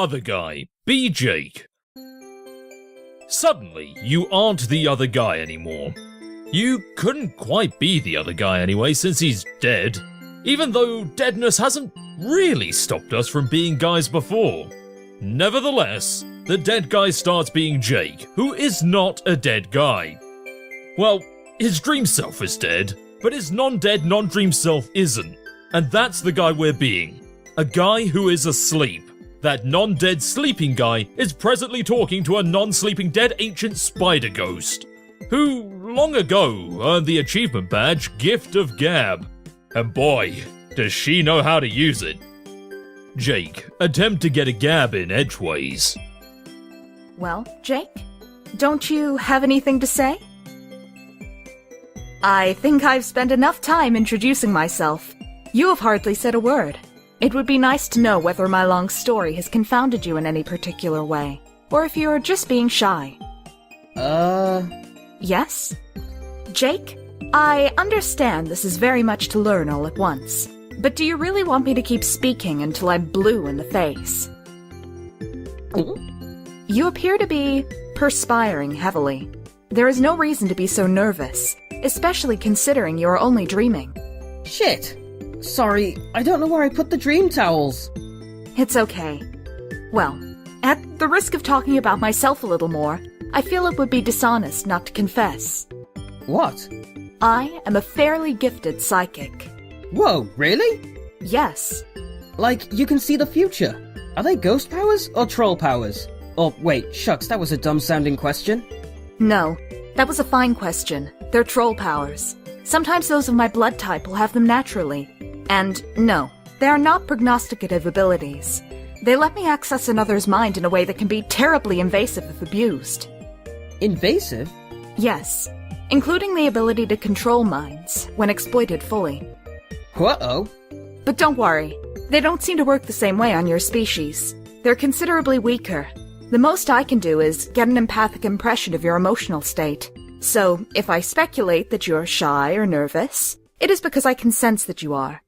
other guy. Be Jake. Suddenly, you aren't the other guy anymore. You couldn't quite be the other guy anyway, since he's dead. Even though deadness hasn't really stopped us from being guys before. Nevertheless, the dead guy starts being Jake, who is not a dead guy. Well, his dream self is dead, but his non-dead, non-dream self isn't. And that's the guy we're being. A guy who is asleep. That non-dead sleeping guy is presently talking to a non-sleeping dead ancient spider ghost, who long ago earned the achievement badge Gift of Gab. And boy, does she know how to use it. Jake, attempt to get a gab in edgeways. Well, Jake, don't you have anything to say? I think I've spent enough time introducing myself. You have hardly said a word. It would be nice to know whether my long story has confounded you in any particular way, or if you're just being shy. Yes? Jake, I understand this is very much to learn all at once, but do you really want me to keep speaking until I'm blue in the face? You appear to be perspiring heavily. There is no reason to be so nervous, especially considering you are only dreaming. Shit! Sorry, I don't know where I put the dream towels. It's okay. Well, at the risk of talking about myself a little more, I feel it would be dishonest not to confess. What? I am a fairly gifted psychic. Whoa, really? Yes. Like, you can see the future. Are they ghost powers or troll powers? Or, wait, shucks, that was a dumb-sounding question. No, that was a fine question. They're troll powers. Sometimes those of my blood type will have them naturally. And no, they are not prognosticative abilities. They let me access another's mind in a way that can be terribly invasive if abused. Invasive? Yes, including the ability to control minds, when exploited fully. Uh-oh. But don't worry, they don't seem to work the same way on your species. They're considerably weaker. The most I can do is get an empathic impression of your emotional state. So, if I speculate that you're shy or nervous, it is because I can sense that you are.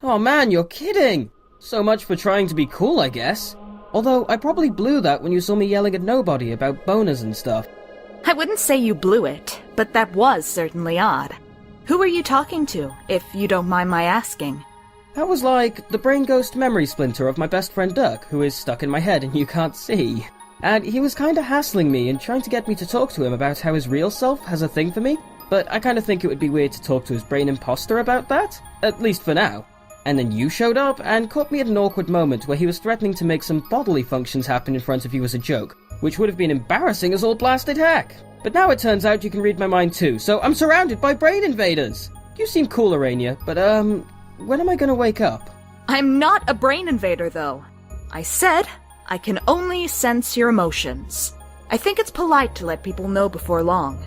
Oh man, you're kidding! So much for trying to be cool, I guess. Although, I probably blew that when you saw me yelling at nobody about boners and stuff. I wouldn't say you blew it, but that was certainly odd. Who were you talking to, if you don't mind my asking? That was like the brain ghost memory splinter of my best friend Duck, who is stuck in my head and you can't see. And he was kinda hassling me and trying to get me to talk to him about how his real self has a thing for me, but I kinda think it would be weird to talk to his brain imposter about that, at least for now. And then you showed up and caught me at an awkward moment where he was threatening to make some bodily functions happen in front of you as a joke, which would have been embarrassing as all blasted heck. But now it turns out you can read my mind too, so I'm surrounded by brain invaders! You seem cool, Arania, but when am I gonna wake up? I'm not a brain invader, though. I said I can only sense your emotions. I think it's polite to let people know before long.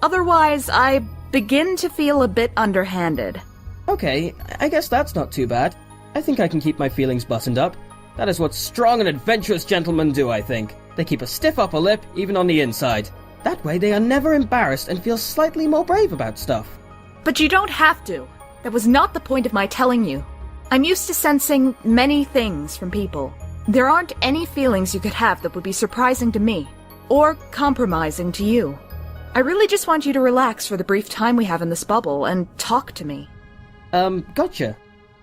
Otherwise, I begin to feel a bit underhanded. Okay, I guess that's not too bad. I think I can keep my feelings buttoned up. That is what strong and adventurous gentlemen do, I think. They keep a stiff upper lip, even on the inside. That way they are never embarrassed and feel slightly more brave about stuff. But you don't have to. That was not the point of my telling you. I'm used to sensing many things from people. There aren't any feelings you could have that would be surprising to me, or compromising to you. I really just want you to relax for the brief time we have in this bubble and talk to me. Gotcha.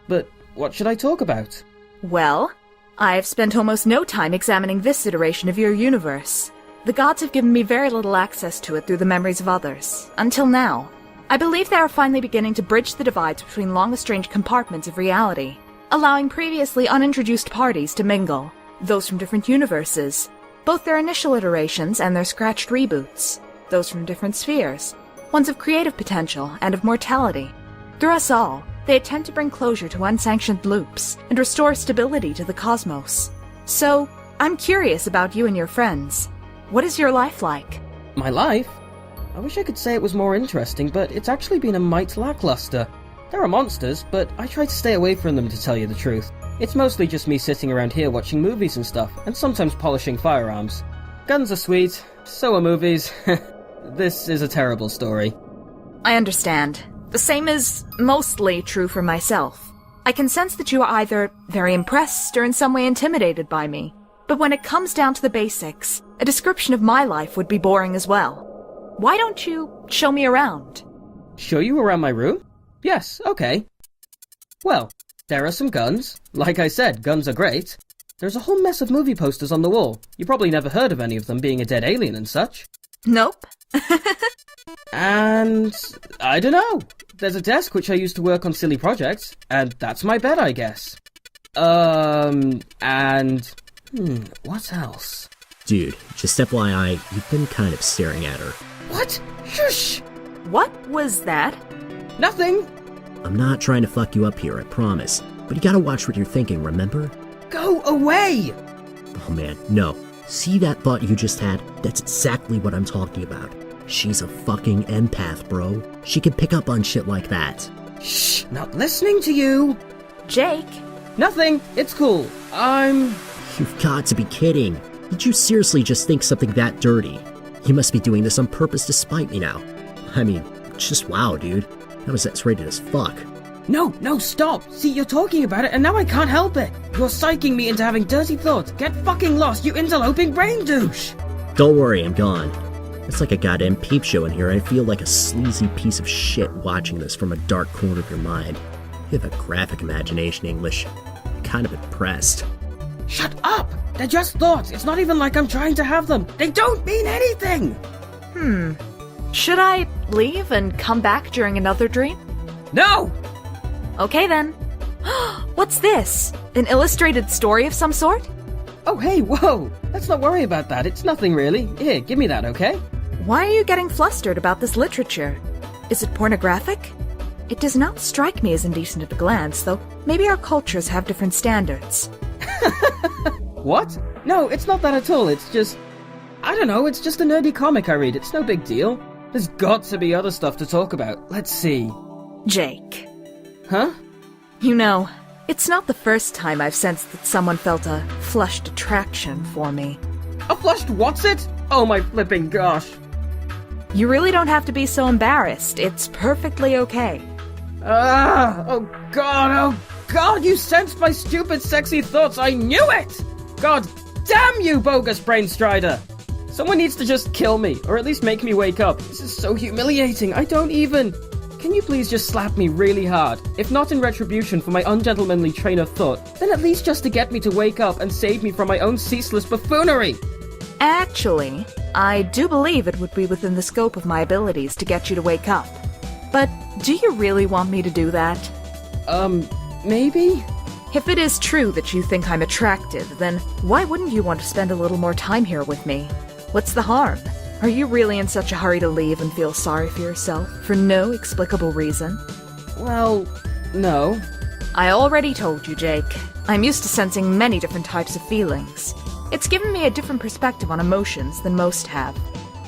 But what should I talk about? Well, I've spent almost no time examining this iteration of your universe. The gods have given me very little access to it through the memories of others, until now. I believe they are finally beginning to bridge the divides between long-estranged compartments of reality, allowing previously unintroduced parties to mingle, those from different universes, both their initial iterations and their scratched reboots, those from different spheres, ones of creative potential and of mortality. Through us all, they attempt to bring closure to unsanctioned loops and restore stability to the cosmos. So, I'm curious about you and your friends. What is your life like? My life? I wish I could say it was more interesting, but it's actually been a mite lackluster. There are monsters, but I try to stay away from them to tell you the truth. It's mostly just me sitting around here watching movies and stuff, and sometimes polishing firearms. Guns are sweet, so are movies. This is a terrible story. I understand. The same is mostly true for myself. I can sense that you are either very impressed or in some way intimidated by me. But when it comes down to the basics, a description of my life would be boring as well. Why don't you show me around? Show you around my room? Yes, okay. Well, there are some guns. Like I said, guns are great. There's a whole mess of movie posters on the wall. You probably never heard of any of them, being a dead alien and such. Nope. And I don't know. There's a desk which I use to work on silly projects, and that's my bed, I guess. What else? Dude, just FYI, you've been kind of staring at her. What? Shush! What was that? Nothing! I'm not trying to fuck you up here, I promise. But you gotta watch what you're thinking, remember? Go away! Oh man, no. See that thought you just had? That's exactly what I'm talking about. She's a fucking empath, bro. She can pick up on shit like that. Shh! Not listening to you! Jake? Nothing! It's cool. You've got to be kidding. Did you seriously just think something that dirty? You must be doing this on purpose to spite me now. I mean, just wow, dude. That was X-rated as fuck. No, stop! See, you're talking about it and now I can't help it! You're psyching me into having dirty thoughts! Get fucking lost, you interloping brain douche! Don't worry, I'm gone. It's like a goddamn peep show in here. I feel like a sleazy piece of shit watching this from a dark corner of your mind. You have a graphic imagination, English. I'm kind of impressed. Shut up! They're just thoughts. It's not even like I'm trying to have them. They don't mean anything! Should I leave and come back during another dream? No! Okay then. What's this? An illustrated story of some sort? Oh, hey, whoa! Let's not worry about that. It's nothing really. Here, give me that, okay? Why are you getting flustered about this literature? Is it pornographic? It does not strike me as indecent at a glance, though maybe our cultures have different standards. What? No, it's not that at all. It's just... I don't know, it's just a nerdy comic I read. It's no big deal. There's got to be other stuff to talk about. Let's see. Jake. Huh? You know, it's not the first time I've sensed that someone felt a flushed attraction for me. A flushed what's it? Oh my flipping gosh. You really don't have to be so embarrassed. It's perfectly okay. Oh god, you sensed my stupid sexy thoughts. I knew it! God damn you, bogus brain strider! Someone needs to just kill me, or at least make me wake up. This is so humiliating. I don't even... Can you please just slap me really hard? If not in retribution for my ungentlemanly train of thought, then at least just to get me to wake up and save me from my own ceaseless buffoonery! Actually, I do believe it would be within the scope of my abilities to get you to wake up. But do you really want me to do that? Maybe? If it is true that you think I'm attractive, then why wouldn't you want to spend a little more time here with me? What's the harm? Are you really in such a hurry to leave and feel sorry for yourself for no explicable reason? Well, no. I already told you, Jake. I'm used to sensing many different types of feelings. It's given me a different perspective on emotions than most have.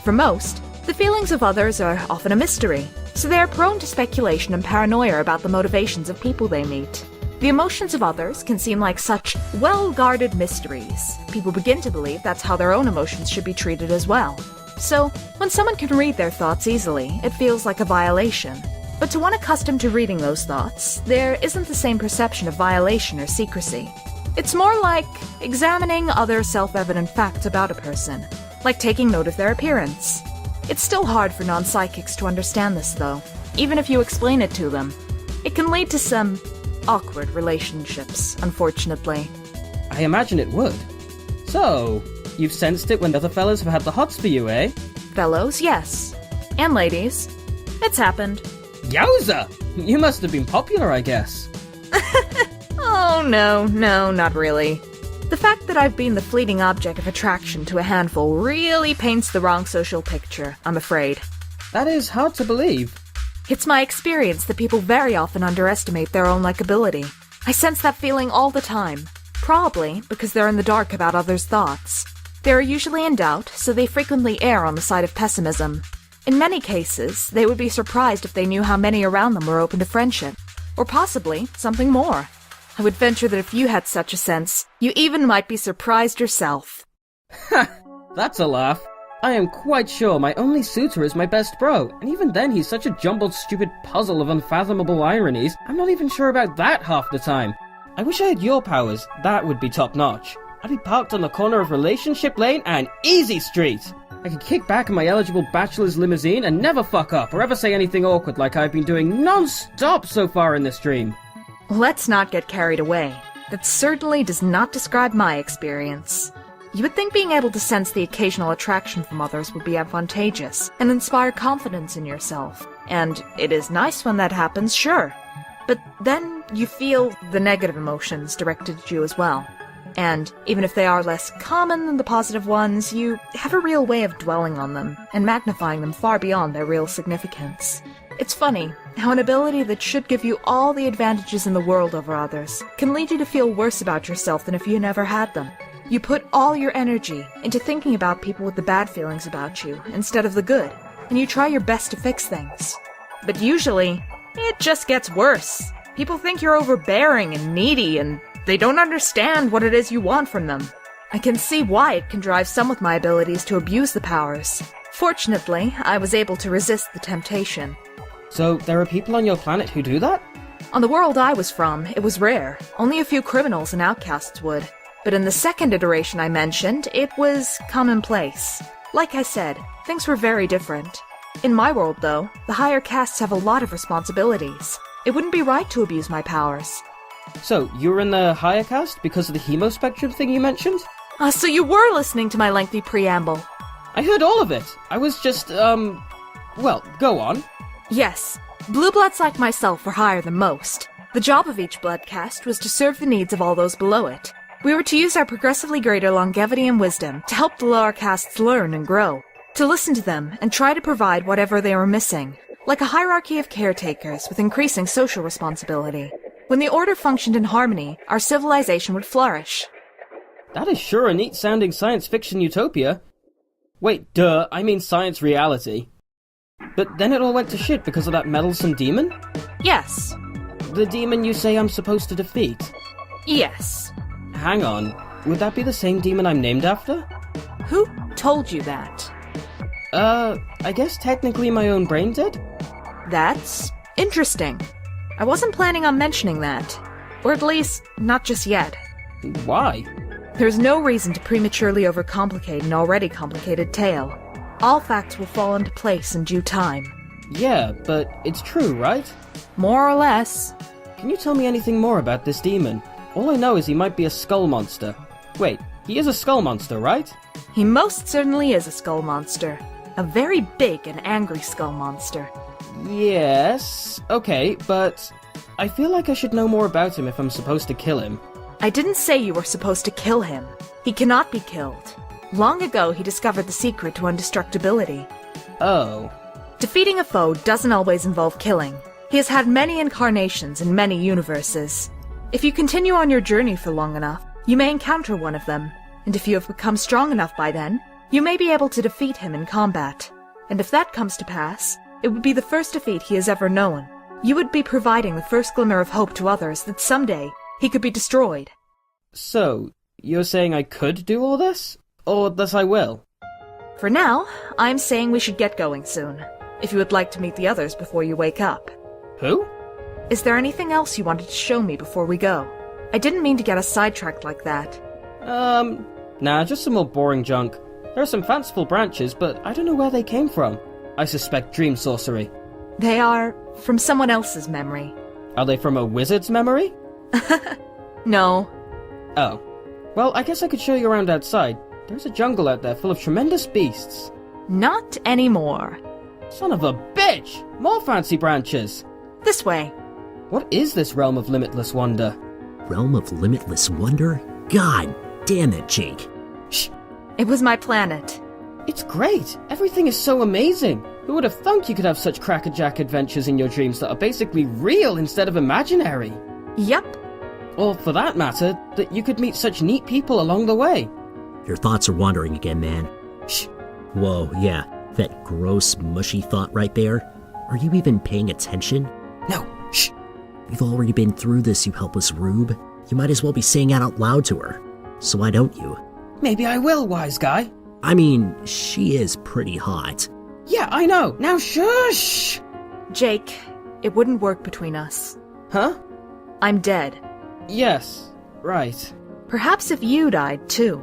For most, the feelings of others are often a mystery, so they are prone to speculation and paranoia about the motivations of people they meet. The emotions of others can seem like such well-guarded mysteries. People begin to believe that's how their own emotions should be treated as well. So, when someone can read their thoughts easily, it feels like a violation. But to one accustomed to reading those thoughts, there isn't the same perception of violation or secrecy. It's more like examining other self-evident facts about a person, like taking note of their appearance. It's still hard for non-psychics to understand this, though, even if you explain it to them. It can lead to some awkward relationships, unfortunately. I imagine it would. So, you've sensed it when the other fellas have had the hots for you, eh? Fellows, yes. And ladies. It's happened. Yowza! You must have been popular, I guess. Oh, no, not really. The fact that I've been the fleeting object of attraction to a handful really paints the wrong social picture, I'm afraid. That is hard to believe. It's my experience that people very often underestimate their own likability. I sense that feeling all the time, probably because they're in the dark about others' thoughts. They are usually in doubt, so they frequently err on the side of pessimism. In many cases, they would be surprised if they knew how many around them were open to friendship, or possibly something more. I would venture that if you had such a sense, you even might be surprised yourself. Ha! That's a laugh. I am quite sure my only suitor is my best bro, and even then he's such a jumbled stupid puzzle of unfathomable ironies, I'm not even sure about that half the time. I wish I had your powers, that would be top-notch. I'd be parked on the corner of Relationship Lane and Easy Street. I could kick back in my eligible bachelor's limousine and never fuck up or ever say anything awkward like I've been doing non-stop so far in this dream. Let's not get carried away. That certainly does not describe my experience. You would think being able to sense the occasional attraction from others would be advantageous and inspire confidence in yourself. And it is nice when that happens, sure. But then you feel the negative emotions directed at you as well. And even if they are less common than the positive ones, you have a real way of dwelling on them and magnifying them far beyond their real significance. It's funny how an ability that should give you all the advantages in the world over others can lead you to feel worse about yourself than if you never had them. You put all your energy into thinking about people with the bad feelings about you instead of the good, and you try your best to fix things. But usually, it just gets worse. People think you're overbearing and needy, and they don't understand what it is you want from them. I can see why it can drive some with my abilities to abuse the powers. Fortunately, I was able to resist the temptation. So, there are people on your planet who do that? On the world I was from, it was rare. Only a few criminals and outcasts would. But in the second iteration I mentioned, it was commonplace. Like I said, things were very different. In my world, though, the higher castes have a lot of responsibilities. It wouldn't be right to abuse my powers. So, you were in the higher caste because of the hemospectrum thing you mentioned? So you were listening to my lengthy preamble. I heard all of it. I was just, well, go on. Yes, blue bloods like myself were higher than most. The job of each blood caste was to serve the needs of all those below it. We were to use our progressively greater longevity and wisdom to help the lower castes learn and grow, to listen to them and try to provide whatever they were missing, like a hierarchy of caretakers with increasing social responsibility. When the order functioned in harmony, our civilization would flourish. That is sure a neat-sounding science fiction utopia. Wait, duh, I mean science reality. But then it all went to shit because of that meddlesome demon? Yes. The demon you say I'm supposed to defeat? Yes. Hang on, would that be the same demon I'm named after? Who told you that? I guess technically my own brain did? That's interesting. I wasn't planning on mentioning that. Or at least, not just yet. Why? There's no reason to prematurely overcomplicate an already complicated tale. All facts will fall into place in due time. Yeah, but it's true, right? More or less. Can you tell me anything more about this demon? All I know is he might be a skull monster. Wait, he is a skull monster, right? He most certainly is a skull monster. A very big and angry skull monster. Yes, okay, but I feel like I should know more about him if I'm supposed to kill him. I didn't say you were supposed to kill him. He cannot be killed. Long ago, he discovered the secret to indestructibility. Oh. Defeating a foe doesn't always involve killing. He has had many incarnations in many universes. If you continue on your journey for long enough, you may encounter one of them, and if you have become strong enough by then, you may be able to defeat him in combat. And if that comes to pass, it would be the first defeat he has ever known. You would be providing the first glimmer of hope to others that someday he could be destroyed. So, you're saying I could do all this? Or that I will? For now, I'm saying we should get going soon, if you would like to meet the others before you wake up. Who? Is there anything else you wanted to show me before we go? I didn't mean to get us sidetracked like that. Nah, just some more boring junk. There are some fanciful branches, but I don't know where they came from. I suspect dream sorcery. They are from someone else's memory. Are they from a wizard's memory? No. Oh. Well, I guess I could show you around outside. There's a jungle out there full of tremendous beasts. Not anymore. Son of a bitch! More fancy branches! This way. What is this realm of limitless wonder? Realm of limitless wonder? God damn it, Jake. Shh! It was my planet. It's great! Everything is so amazing! Who would have thunk you could have such crackerjack adventures in your dreams that are basically real instead of imaginary? Yep. Or, for that matter, that you could meet such neat people along the way. Your thoughts are wandering again, man. Shh! Whoa, yeah. That gross, mushy thought right there. Are you even paying attention? No, shh! We've already been through this, you helpless rube. You might as well be saying it out loud to her. So why don't you? Maybe I will, wise guy. I mean, she is pretty hot. Yeah, I know. Now shush! Jake, it wouldn't work between us. Huh? I'm dead. Yes, right. Perhaps if you died, too.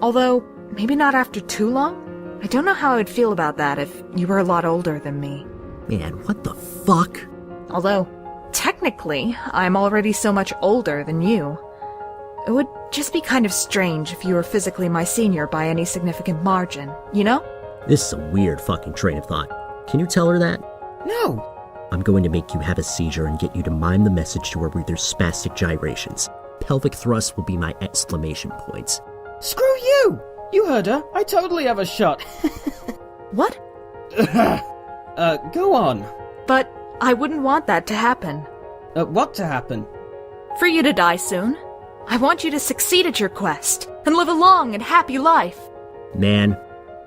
Although, maybe not after too long? I don't know how I'd feel about that if you were a lot older than me. Man, what the fuck? Although, technically, I'm already so much older than you. It would just be kind of strange if you were physically my senior by any significant margin, you know? This is a weird fucking train of thought. Can you tell her that? No! I'm going to make you have a seizure and get you to mime the message to her with your spastic gyrations. Pelvic thrusts will be my exclamation points. Screw you! You heard her. I totally have a shot. What? Go on. But I wouldn't want that to happen. What to happen? For you to die soon. I want you to succeed at your quest and live a long and happy life. Man,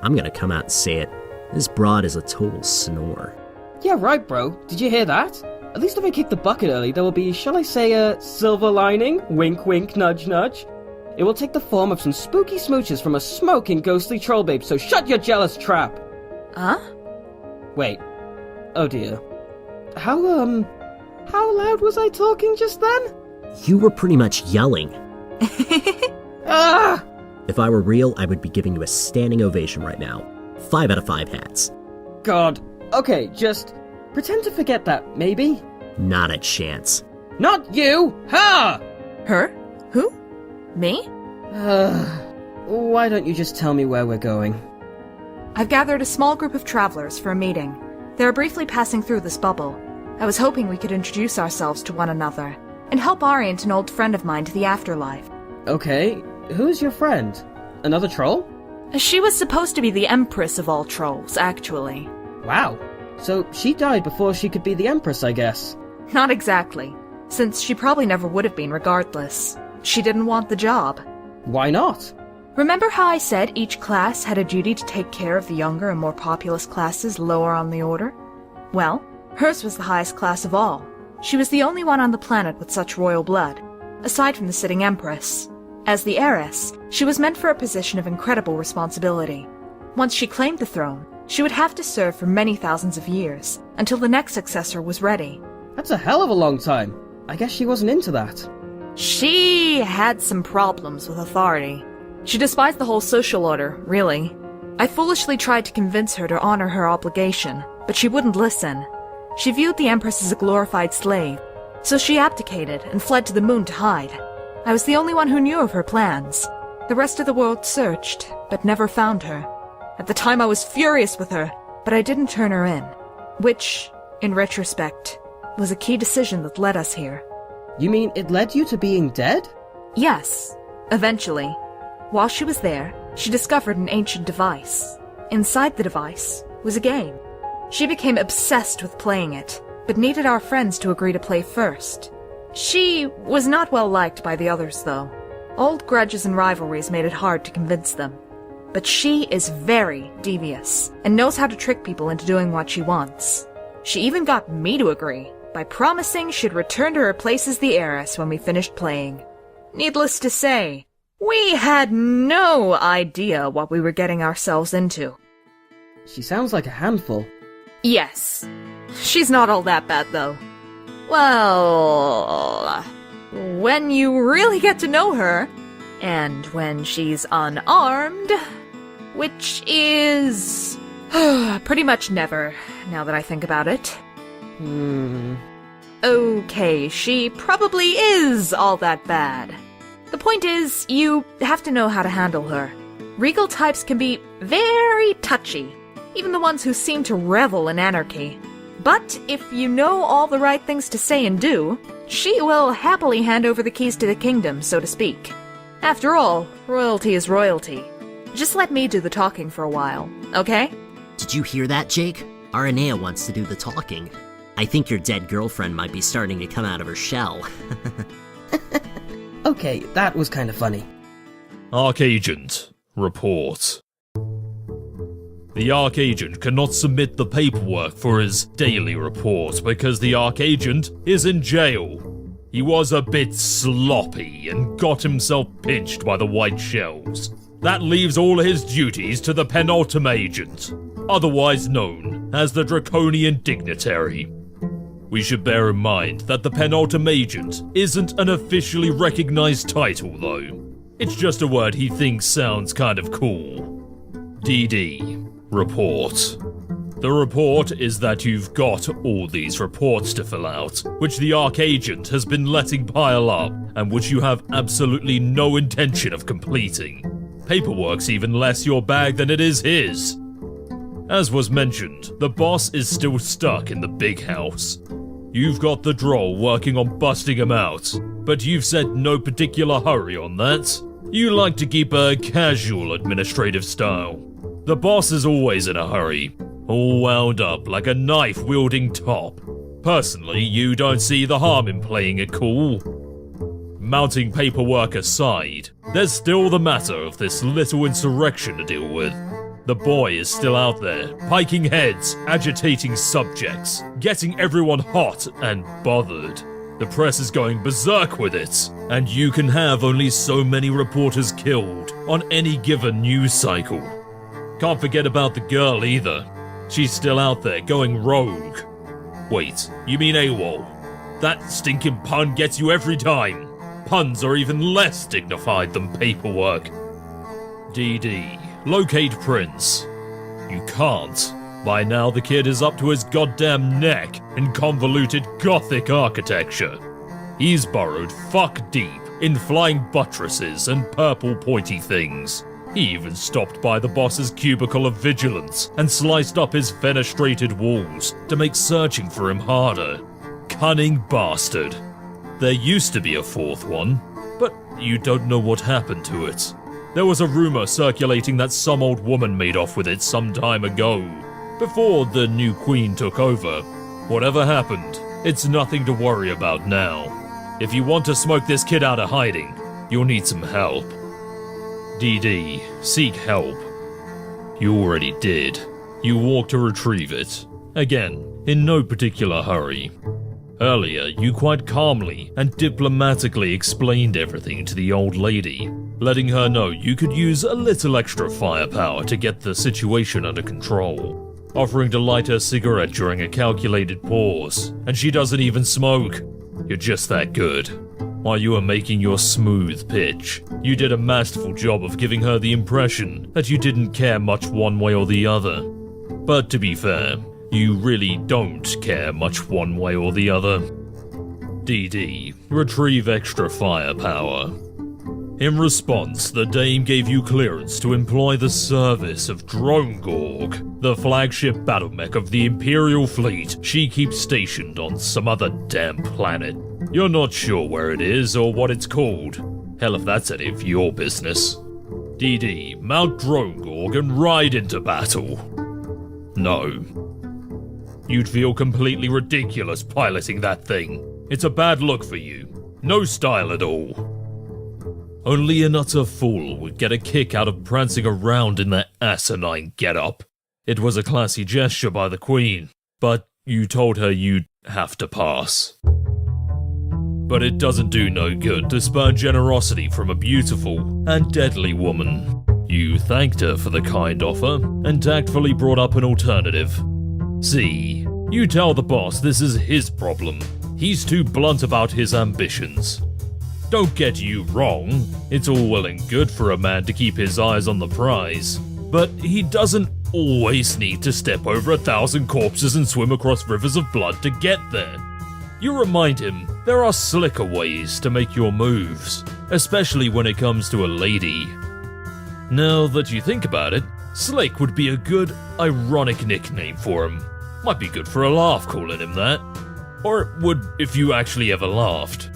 I'm gonna come out and say it. This broad is a total snore. Yeah, right, bro. Did you hear that? At least if I kick the bucket early, there will be, shall I say, a silver lining? Wink, wink, nudge, nudge. It will take the form of some spooky smooches from a smoking ghostly troll babe, so shut your jealous trap! Huh? Wait. Oh dear. How loud was I talking just then? You were pretty much yelling. Ah! If I were real, I would be giving you a standing ovation right now. 5 out of 5 hats. God. Okay, just pretend to forget that, maybe? Not a chance. Not you! Ha! Her? Who? Me? Why don't you just tell me where we're going? I've gathered a small group of travelers for a meeting. They're briefly passing through this bubble. I was hoping we could introduce ourselves to one another and help orient an old friend of mine to the afterlife. Okay, who's your friend? Another troll? She was supposed to be the Empress of all trolls, actually. Wow. So she died before she could be the Empress, I guess. Not exactly, since she probably never would have been regardless. She didn't want the job. Why not? Remember how I said each class had a duty to take care of the younger and more populous classes lower on the order? Well, hers was the highest class of all. She was the only one on the planet with such royal blood, aside from the sitting Empress. As the heiress, she was meant for a position of incredible responsibility. Once she claimed the throne, she would have to serve for many thousands of years, until the next successor was ready. That's a hell of a long time. I guess she wasn't into that. She had some problems with authority. She despised the whole social order, really. I foolishly tried to convince her to honor her obligation, but she wouldn't listen. She viewed the Empress as a glorified slave, so she abdicated and fled to the moon to hide. I was the only one who knew of her plans. The rest of the world searched, but never found her. At the time I was furious with her, but I didn't turn her in. Which, in retrospect, was a key decision that led us here. You mean it led you to being dead? Yes, eventually. While she was there, she discovered an ancient device. Inside the device was a game. She became obsessed with playing it, but needed our friends to agree to play first. She was not well liked by the others, though. Old grudges and rivalries made it hard to convince them. But she is very devious, and knows how to trick people into doing what she wants. She even got me to agree, by promising she'd return to her place as the heiress when we finished playing. Needless to say, we had no idea what we were getting ourselves into. She sounds like a handful. Yes. She's not all that bad, though. Well, when you really get to know her, and when she's unarmed, which is pretty much never, now that I think about it. Okay, she probably is all that bad. The point is, you have to know how to handle her. Regal types can be very touchy, even the ones who seem to revel in anarchy. But if you know all the right things to say and do, she will happily hand over the keys to the kingdom, so to speak. After all, royalty is royalty. Just let me do the talking for a while, okay? Did you hear that, Jake? Aranea wants to do the talking. I think your dead girlfriend might be starting to come out of her shell. Okay, that was kind of funny. Archagent, report. The Archagent cannot submit the paperwork for his daily report because the Archagent is in jail. He was a bit sloppy and got himself pinched by the White Shells. That leaves all his duties to the Penultimate Agent, otherwise known as the Draconian Dignitary. We should bear in mind that the Penultimate Agent isn't an officially recognized title, though. It's just a word he thinks sounds kind of cool. DD. Report. The report is that you've got all these reports to fill out, which the Archagent has been letting pile up, and which you have absolutely no intention of completing. Paperwork's even less your bag than it is his. As was mentioned, the boss is still stuck in the big house. You've got the droll working on busting him out, but you've said no particular hurry on that. You like to keep a casual administrative style. The boss is always in a hurry, all wound up like a knife-wielding top. Personally, you don't see the harm in playing it cool. Mounting paperwork aside, there's still the matter of this little insurrection to deal with. The boy is still out there, piking heads, agitating subjects, getting everyone hot and bothered. The press is going berserk with it, and you can have only so many reporters killed on any given news cycle. Can't forget about the girl either. She's still out there going rogue. Wait, you mean AWOL? That stinking pun gets you every time. Puns are even less dignified than paperwork. DD. Locate Prince. You can't. By now the kid is up to his goddamn neck in convoluted gothic architecture. He's burrowed fuck deep in flying buttresses and purple pointy things. He even stopped by the boss's cubicle of vigilance and sliced up his fenestrated walls to make searching for him harder. Cunning bastard. There used to be a fourth one, but you don't know what happened to it. There was a rumor circulating that some old woman made off with it some time ago, before the new queen took over. Whatever happened, it's nothing to worry about now. If you want to smoke this kid out of hiding, you'll need some help. DD, seek help. You already did. You walked to retrieve it. Again, in no particular hurry. Earlier, you quite calmly and diplomatically explained everything to the old lady, letting her know you could use a little extra firepower to get the situation under control, offering to light her a cigarette during a calculated pause, and she doesn't even smoke. You're just that good. While you were making your smooth pitch, you did a masterful job of giving her the impression that you didn't care much one way or the other. But to be fair, you really don't care much one way or the other. DD, retrieve extra firepower. In response, the Dame gave you clearance to employ the service of Drongorg, the flagship battle mech of the Imperial fleet she keeps stationed on some other damn planet. You're not sure where it is or what it's called. Hell, if that's any of your business. DD, mount Drongorg and ride into battle. No. You'd feel completely ridiculous piloting that thing. It's a bad look for you. No style at all. Only an utter fool would get a kick out of prancing around in that asinine getup. It was a classy gesture by the Queen, but you told her you'd have to pass. But it doesn't do no good to spurn generosity from a beautiful and deadly woman. You thanked her for the kind offer and tactfully brought up an alternative. See, you tell the boss this is his problem. He's too blunt about his ambitions. Don't get you wrong, it's all well and good for a man to keep his eyes on the prize, but he doesn't always need to step over 1,000 corpses and swim across rivers of blood to get there. You remind him there are slicker ways to make your moves, especially when it comes to a lady. Now that you think about it, Slick would be a good, ironic nickname for him. Might be good for a laugh calling him that. Or it would if you actually ever laughed.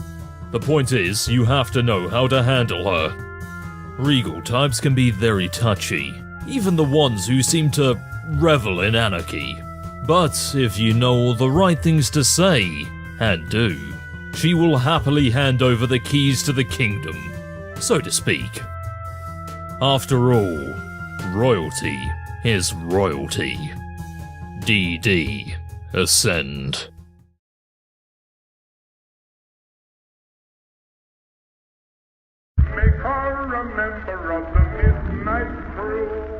The point is, you have to know how to handle her. Regal types can be very touchy, even the ones who seem to revel in anarchy. But if you know all the right things to say, and do, she will happily hand over the keys to the kingdom, so to speak. After all, royalty is royalty. DD, ascend. Make her a member of the Midnight Crew.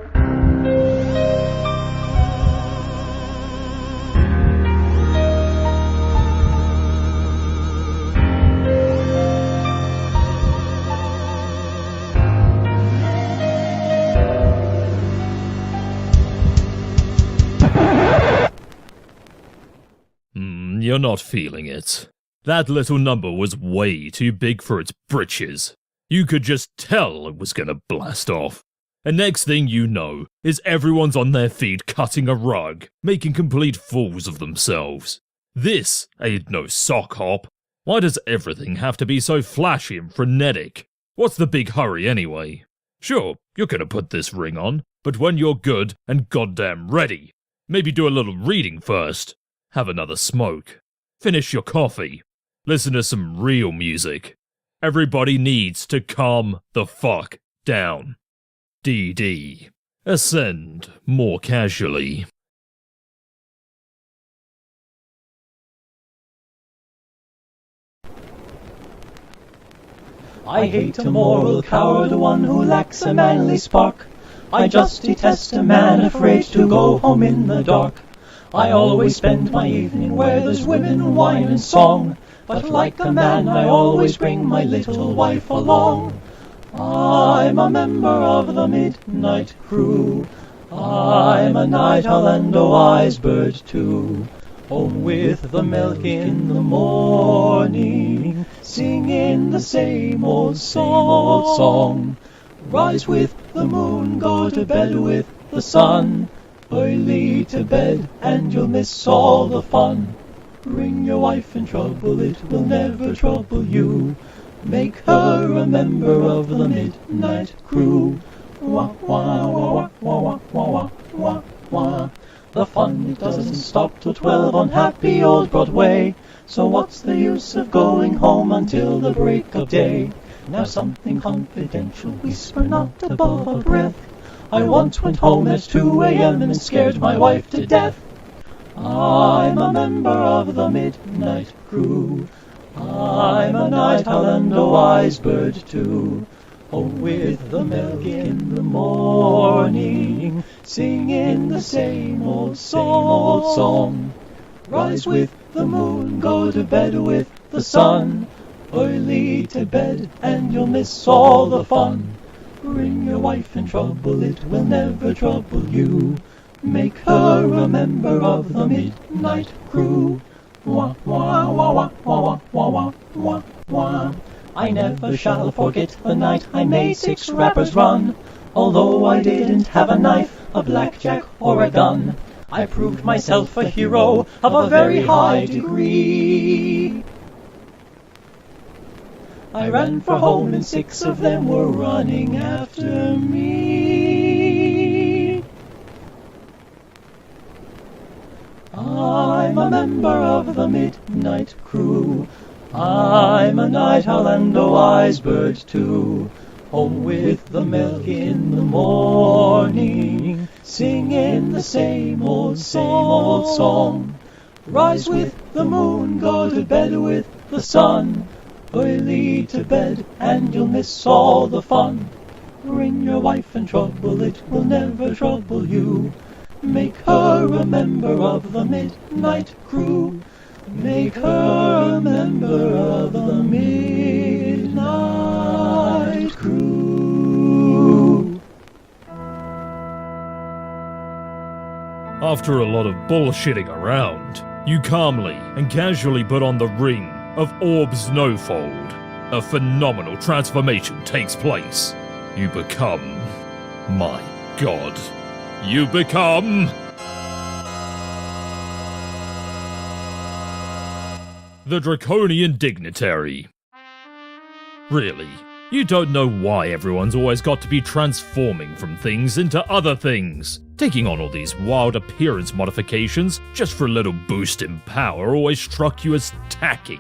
you're not feeling it. That little number was way too big for its britches. You could just tell it was gonna blast off. And next thing you know, is everyone's on their feet cutting a rug, making complete fools of themselves. This ain't no sock hop. Why does everything have to be so flashy and frenetic? What's the big hurry anyway? Sure, you're gonna put this ring on, but when you're good and goddamn ready, maybe do a little reading first. Have another smoke. Finish your coffee. Listen to some real music. Everybody needs to calm the fuck down. DD. Ascend more casually. I hate a moral coward, one who lacks a manly spark. I just detest a man afraid to go home in the dark. I always spend my evening where there's women, wine and song. But like a man I always bring my little wife along. I'm a member of the midnight crew. I'm a night owl and a wise bird too. Home with the milk in the morning, singing the same old song. Rise with the moon, go to bed with the sun. Early to bed and you'll miss all the fun. Bring your wife in trouble, it will never trouble you. Make her a member of the midnight crew. Wah wah wah wah wah wah wah wah. The fun, it doesn't stop till 12 on happy old Broadway. So what's the use of going home until the break of day? Now something confidential, whisper not above a breath. I once went home at 2 a.m. and scared my wife to death. I'm a member of the midnight crew. I'm a night owl and a wise bird too. Home with the milk in the morning, singing the same old song. Rise with the moon, go to bed with the sun. Early to bed and you'll miss all the fun. Bring your wife in trouble, it will never trouble you. Make her a member of the midnight crew. Wah wah wah wah wah wah wah wah wah. I never shall forget the night I made 6 rappers run. Although I didn't have a knife, a blackjack or a gun, I proved myself a hero of a very high degree. I ran for home and 6 of them were running after me. I'm a member of the midnight crew. I'm a night owl and a wise bird too. Home with the milk in the morning, singing the same old song. Rise with the moon, go to bed with the sun. Early to bed and you'll miss all the fun. Bring your wife in trouble, it will never trouble you. Make her a member of the midnight crew. Make her a member of the midnight crew. After a lot of bullshitting around, you calmly and casually put on the ring of Orb's Nofold. A phenomenal transformation takes place. You become... my god. You become... the Draconian Dignitary. Really, you don't know why everyone's always got to be transforming from things into other things. Taking on all these wild appearance modifications just for a little boost in power always struck you as tacky.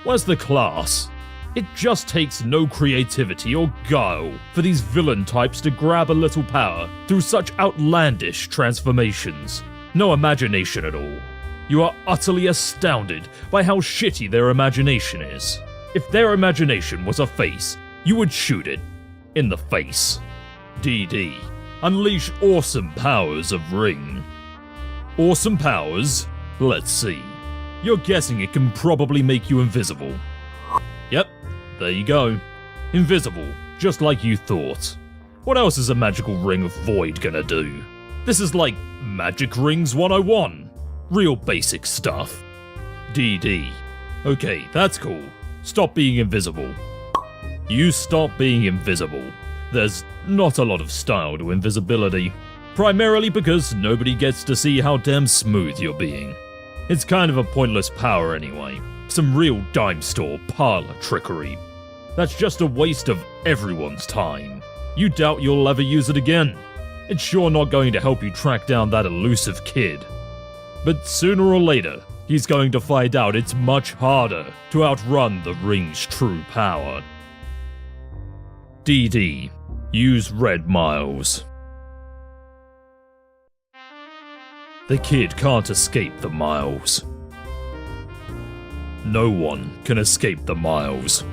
Where's the class? It just takes no creativity or guile for these villain types to grab a little power through such outlandish transformations. No imagination at all. You are utterly astounded by how shitty their imagination is. If their imagination was a face, you would shoot it in the face. DD. Unleash awesome powers of Ring. Awesome powers? Let's see. You're guessing it can probably make you invisible. Yep, there you go. Invisible, just like you thought. What else is a magical ring of void gonna do? This is like Magic Rings 101. Real basic stuff. DD. Okay, that's cool. Stop being invisible. You stop being invisible. There's not a lot of style to invisibility. Primarily because nobody gets to see how damn smooth you're being. It's kind of a pointless power anyway. Some real dime store parlor trickery. That's just a waste of everyone's time. You doubt you'll ever use it again. It's sure not going to help you track down that elusive kid. But sooner or later, he's going to find out it's much harder to outrun the ring's true power. DD. Use red miles. The kid can't escape the miles. No one can escape the miles.